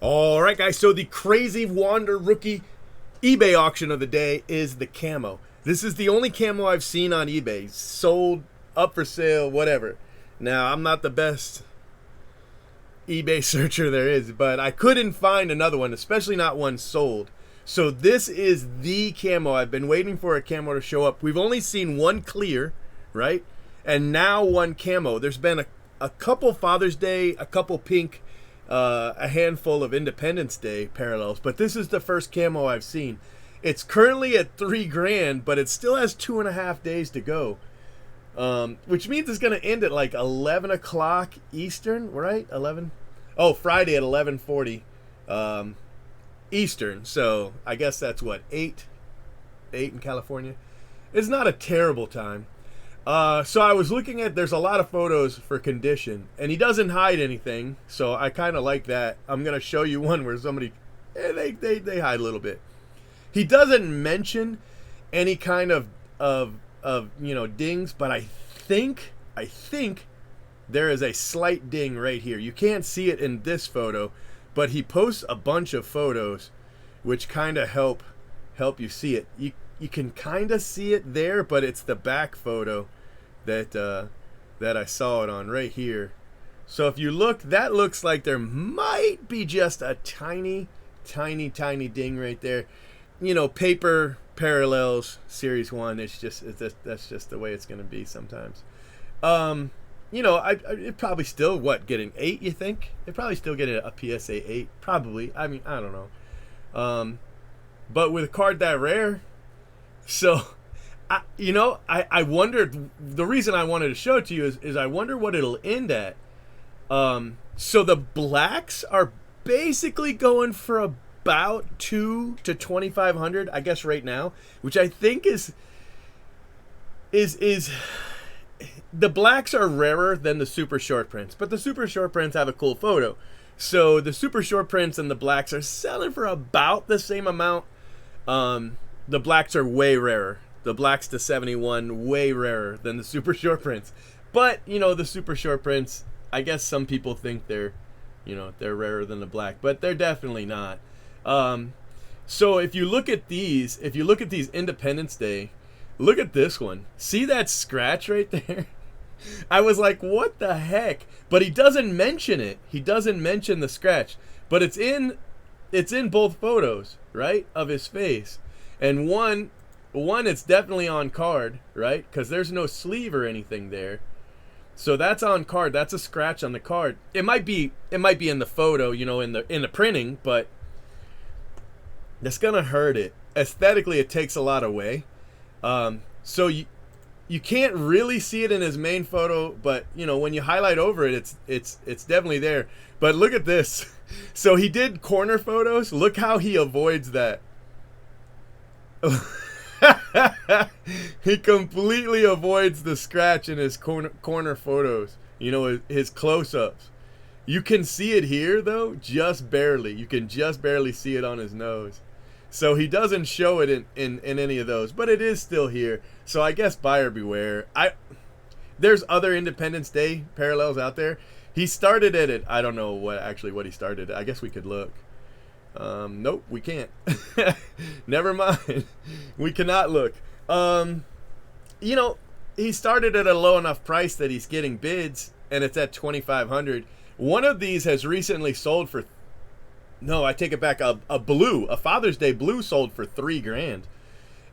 All right, guys. So the Crazy Wander rookie eBay auction of the day is the Camo. This is the only camo I've seen on eBay. Sold, up for sale, whatever. Now, I'm not the best eBay searcher there is, but I couldn't find another one, especially not one sold. So this is the camo. I've been waiting for a camo to show up. We've only seen one clear, right? And now one camo. There's been a couple Father's Day, a couple pink, a handful of Independence Day parallels, but this is the first camo I've seen. It's currently at $3,000, but it still has 2.5 days to go, which means it's going to end at like 11 o'clock Eastern, right? 11? Oh, Friday at 11:40 Eastern. So I guess that's what, 8 in California. It's not a terrible time. So I was looking at, there's a lot of photos for condition, and he doesn't hide anything, so I kind of like that. I'm going to show you one where somebody, they hide a little bit. He doesn't mention any kind of dings, but I think there is a slight ding right here. You can't see it in this photo, but he posts a bunch of photos which kind of help you see it. You can kind of see it there, but it's the back photo that I saw it on right here. So if you look, that looks like there might be just a tiny ding right there. You know, paper parallels series 1. That's just the way it's going to be sometimes. It probably still get an 8. You think it probably still get a PSA 8? Probably. I mean, I don't know. But with a card that rare. So, I wondered, the reason I wanted to show it to you is I wonder what it'll end at. So the blacks are basically going for about $2,000 to $2,500, I guess, right now, which I think is the blacks are rarer than the super short prints, but the super short prints have a cool photo. So the super short prints and the blacks are selling for about the same amount. The blacks are way rarer. The blacks to 71 way rarer than the super short prints. But, the super short prints, I guess some people think they're rarer than the black, but they're definitely not. So if you look at these Independence Day, look at this one. See that scratch right there? I was like, what the heck? But he doesn't mention it. He doesn't mention the scratch, but it's in both photos, right, of his face. And one it's definitely on card, right? Because there's no sleeve or anything there. So that's on card. That's a scratch on the card. It might be in the photo, in the printing, but that's gonna hurt it. Aesthetically, it takes a lot away. So you can't really see it in his main photo, but when you highlight over it, it's definitely there. But look at this. So he did corner photos. Look how he avoids that. He completely avoids the scratch in his corner photos. His close-ups. You can see it here though, just barely. You can just barely see it on his nose. So he doesn't show it in any of those, but it is still here. So I guess buyer beware. There's other Independence Day parallels out there. He started at it. I don't know what he started at. I guess we could look. Nope, we can't. Never mind. We cannot look. He started at a low enough price that he's getting bids, and it's at $2,500. One of these has recently sold for, no, I take it back. A Father's Day blue sold for $3,000,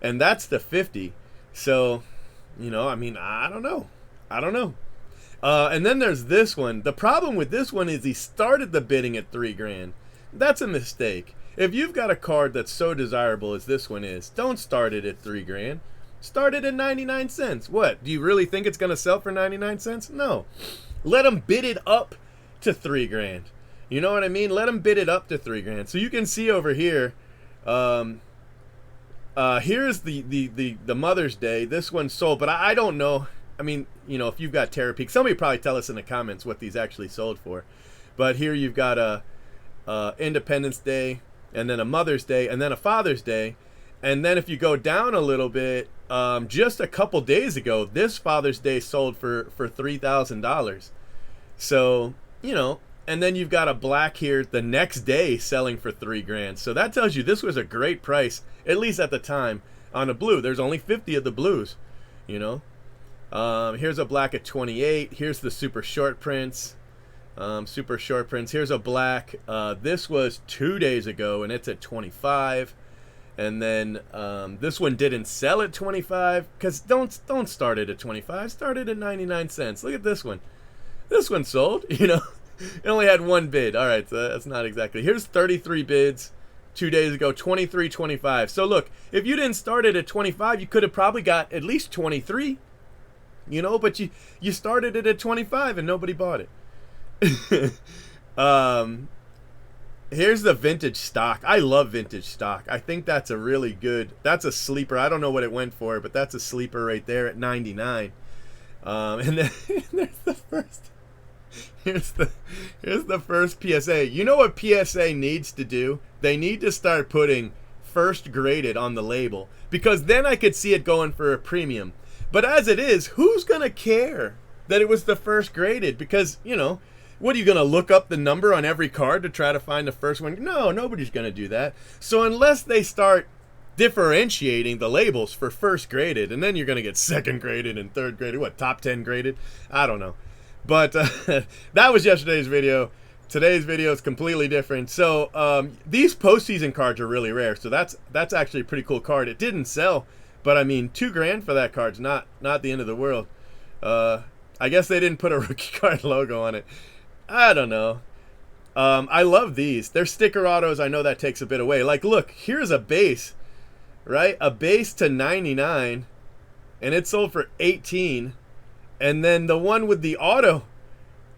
and that's the 50. So, I don't know. And then there's this one. The problem with this one is he started the bidding at $3,000. That's a mistake. If you've got a card that's so desirable as this one is, don't start it at $3,000. Start it at 99 cents. What? Do you really think it's going to sell for 99 cents? No. Let them bid it up to $3,000. You know what I mean? Let them bid it up to $3,000. So you can see over here, here's the Mother's Day. This one sold, but I don't know. I mean, if you've got Terra Peak, somebody probably tell us in the comments what these actually sold for. But here you've got a Independence Day, and then a Mother's Day, and then a Father's Day. And then if you go down a little bit, just a couple days ago, this Father's Day sold for $3,000. So, And then you've got a black here the next day selling for $3,000. So that tells you this was a great price, at least at the time, on a blue. There's only 50 of the blues, you know. Here's a black at 28. Here's the super short prints. Super short prints. Here's a black. This was 2 days ago, and it's at 25. And then this one didn't sell at 25, because don't start it at 25. Start it at 99 cents. Look at this one. This one sold, you know. It only had one bid. All right, so that's not exactly. Here's 33 bids 2 days ago, 23.25. So look, if you didn't start it at 25, you could have probably got at least 23, you know, but you started it at 25 and nobody bought it. Here's the vintage stock. I love vintage stock. I think that's a really good, that's a sleeper. I don't know what it went for, but that's a sleeper right there at 99. And then there's the first. Here's the first PSA. You know what PSA needs to do? They need to start putting first graded on the label, because then I could see it going for a premium. But as it is, who's gonna care that it was the first graded? Because, you know, what are you gonna look up the number on every card to try to find the first one? No, nobody's gonna do that. So unless they start differentiating the labels for first graded, and then you're gonna get second graded and third graded, what, top 10 graded? I don't know. But that was yesterday's video. Today's video is completely different. So these postseason cards are really rare. So that's actually a pretty cool card. It didn't sell, but I mean, $2,000 for that card's not the end of the world. I guess they didn't put a rookie card logo on it. I don't know. I love these. They're sticker autos. I know that takes a bit away. Like, look, here's a base, right? A base to 99, and it sold for 18. And then the one with the auto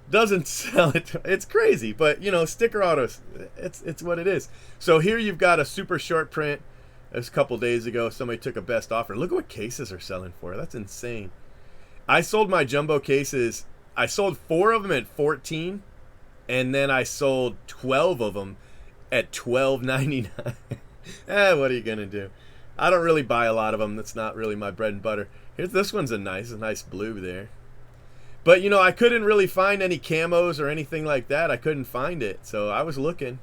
doesn't sell it. It's crazy, but you know, sticker autos, it's what it is. So here you've got a super short print. This a couple days ago, somebody took a best offer. Look at what cases are selling for. That's insane. I sold my jumbo cases. I sold 4 of them at 14, and then I sold 12 of them at $12.99. What are you gonna do? I don't really buy a lot of them. That's not really my bread and butter. Here's this one's a nice blue there. But, you know, I couldn't really find any camos or anything like that. I couldn't find it. So I was looking.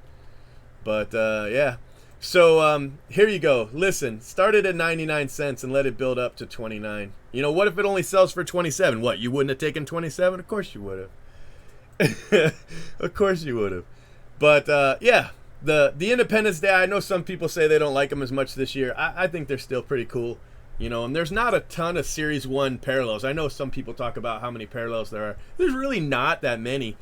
But, yeah. So, here you go. Listen, started at 99 cents and let it build up to 29. You know, what if it only sells for 27? What, you wouldn't have taken 27? Of course you would have. Of course you would have. But, yeah. The Independence Day, I know some people say they don't like them as much this year. I think they're still pretty cool. You know, and there's not a ton of Series 1 parallels. I know some people talk about how many parallels there are. There's really not that many,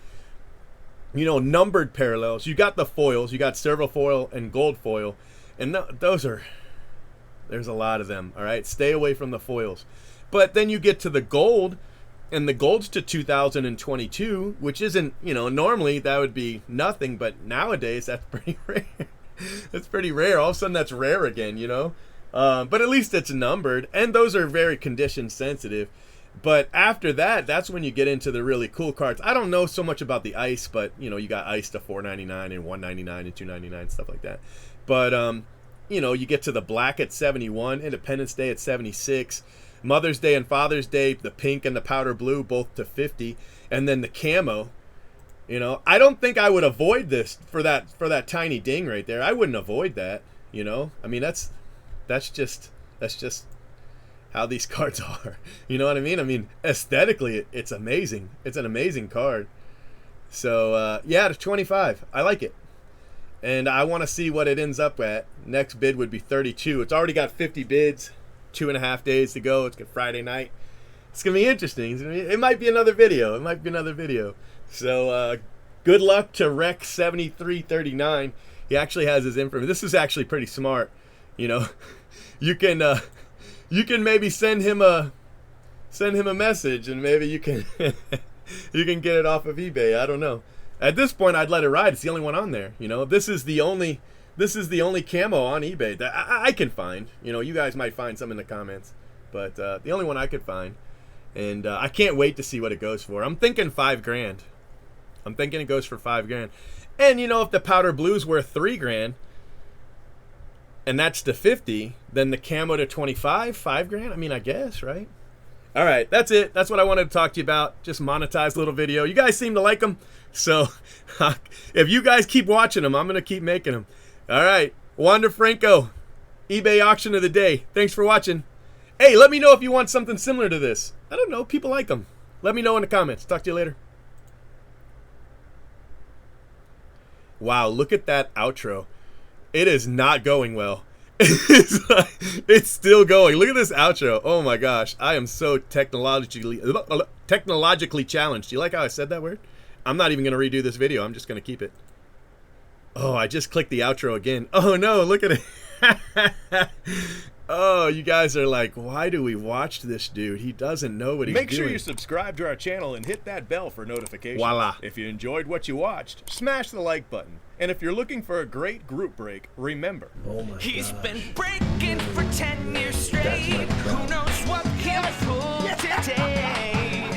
you know, numbered parallels. You got the foils. You got silver foil and gold foil. And there's a lot of them, all right? Stay away from the foils. But then you get to the gold, and the gold's to 2022, which isn't, you know, normally that would be nothing. But nowadays, that's pretty rare. That's pretty rare. All of a sudden, that's rare again, you know? But at least it's numbered, and those are very condition sensitive. But after that, that's when you get into the really cool cards. I don't know so much about the ice, but you know, you got ice to $4.99 and $1.99 and $2.99, stuff like that. But you know, you get to the black at 71, Independence Day at 76, Mother's Day and Father's Day, the pink and the powder blue, both to 50, and then the camo. You know, I don't think I would avoid this for that tiny ding right there. I wouldn't avoid that. You know, I mean, that's just how these cards are. You know what I mean? I mean, aesthetically, it's amazing. It's an amazing card. So, yeah, to 25. I like it. And I want to see what it ends up at. Next bid would be 32. It's already got 50 bids. 2.5 days to go. It's Friday night. It's going to be interesting. It might be another video. So, good luck to Rec7339. He actually has his info. This is actually pretty smart. You know, you can maybe send him a message, and maybe you can you can get it off of eBay. I don't know. At this point, I'd let it ride. It's the only one on there. You know, this is the only camo on eBay that I can find. You know, you guys might find some in the comments, but the only one I could find, and I can't wait to see what it goes for. I'm thinking $5,000. I'm thinking it goes for $5,000, and you know, if the powder blue's worth $3,000. And that's to 50, then the camo to 25, $5,000. I mean, I guess, right? All right, that's it. That's what I wanted to talk to you about. Just monetized little video. You guys seem to like them, so if you guys keep watching them, I'm gonna keep making them. All right, Wander Franco, eBay auction of the day. Thanks for watching. Hey, let me know if you want something similar to this. I don't know. People like them. Let me know in the comments. Talk to you later. Wow, look at that outro. It is not going well. It's still going. Look at this outro. Oh my gosh. I am so technologically challenged. Do you like how I said that word? I'm not even going to redo this video. I'm just going to keep it. Oh, I just clicked the outro again. Oh no, look at it. Oh, you guys are like, why do we watch this dude? He doesn't know what he's doing. Make sure you subscribe to our channel and hit that bell for notifications. Voila. If you enjoyed what you watched, smash the like button. And if you're looking for a great group break, remember. Oh my He's gosh. been breaking for 10 years straight. Who knows what he'll pull today?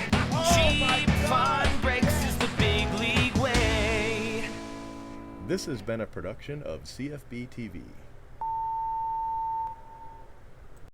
Cheap fun breaks is the big league way. This has been a production of CFB TV.